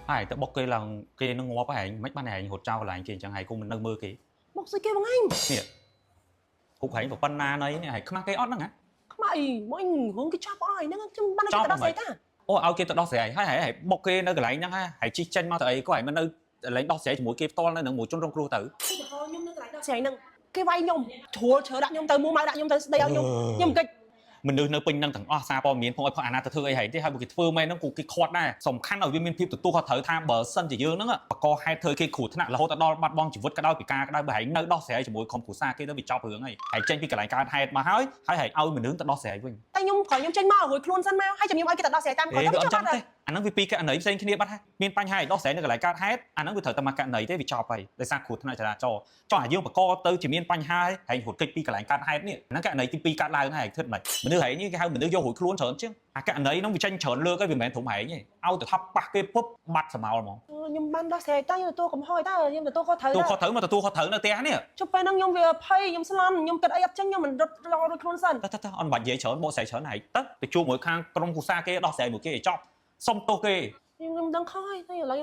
Ai tự bốc kia là kia nó ngó phải mấy ban này hột trao là anh kia chẳng hay cũng mình nâng mơ kia bốc gì kêu bằng anh nè cũng hay vào pan na này hay không cái ót nữa hả mày mỗi anh hướng cái chop ai nó trong ban chop nó mà sẽ mày ta ô ao kia tự đo sẽ hay bốc kia nó cái lại nhá hay chi chân mà thấy có phải mình nơi lấy đo sẽ mũi kia to nó mũi trong cua tử nhung nó lại sẽ nâng cái vai nhung chúa chờ đạn nhung tới mua máy đạn nhung tới đây ao nhung kịch មនុស្សនៅពេញនឹងទាំងអស់សារព័ត៌មានផងឲ្យផអាណាទៅធ្វើអីហែងទេហើយបើគេធ្វើមែនហ្នឹងគេខាត់ដែរសំខាន់ឲ្យវាមានភាពទទួលខុសត្រូវថាបើសិនជាយើងហ្នឹងបកហេតុធ្វើគេគ្រោះថ្នាក់រហូតដល់បាត់បង់ជីវិតក៏ដោយពីការក៏ដោយបើហែងនៅដោះស្រាយជាមួយក្រុមគ្រួសារគេទៅវាចប់រឿងហើយហែងចេញពីកន្លែងកើតហេតុមកហើយហែងឲ្យមនុស្សទៅដោះស្រាយវិញតែខ្ញុំក៏ខ្ញុំចេញមករួចខ្លួនសិនមកហើយចាំខ្ញុំឲ្យគេទៅដោះស្រាយតាមគាត់ទៅចប់ទេ អាហ្នឹងវាពីករណីផ្សេងគ្នាបាត់ហើយមានបញ្ហាឲ្យដោះស្រាយនៅកន្លែងកើតហេតុអាហ្នឹងវាត្រូវតែមកករណីទេវាចប់ហើយដោយសារគ្រោះថ្នាក់ចរាចរណ៍ចុះអាយើងបកទៅជាមានបញ្ហាហើយហួតកិច្ចពីកន្លែងកើតហេតុនេះហ្នឹងករណីទី2កើតឡើងហើយធ្វើមិនមនុស្សហែងនេះគេហៅមនុស្សយករួចខ្លួនច្រើនជាងអាករណីហ្នឹងវាចេញច្រើនលើកហើយវាមិនមែនធំហែងទេឲ្យទៅថាប់ប៉ះគេពុបបាត់សមោលហ្មងខ្ញុំបានដោះស្រាយតែខ្ញុំទទួលកំហុសតែខ្ញុំទទួលខុសត្រូវទូខុសត្រូវមកទទួលខុសត្រូវនៅផ្ទះនេះជុំពេលហ្នឹងខ្ញុំវាភ័យខ្ញុំស្លន់ខ្ញុំគិតអីអត់ចឹងខ្ញុំមិនរត់រកខ្លួនសិនតើអត់បាច់និយាយច្រើនបកស្រាយច្រើនហើយទៅជួបមួយខាងក្រុមគ្រួសារគេដោះស្រាយមួយគេឲ្យចប់សុំទោសគេខ្ញុំដឹងខុសហើយតែឥឡូវ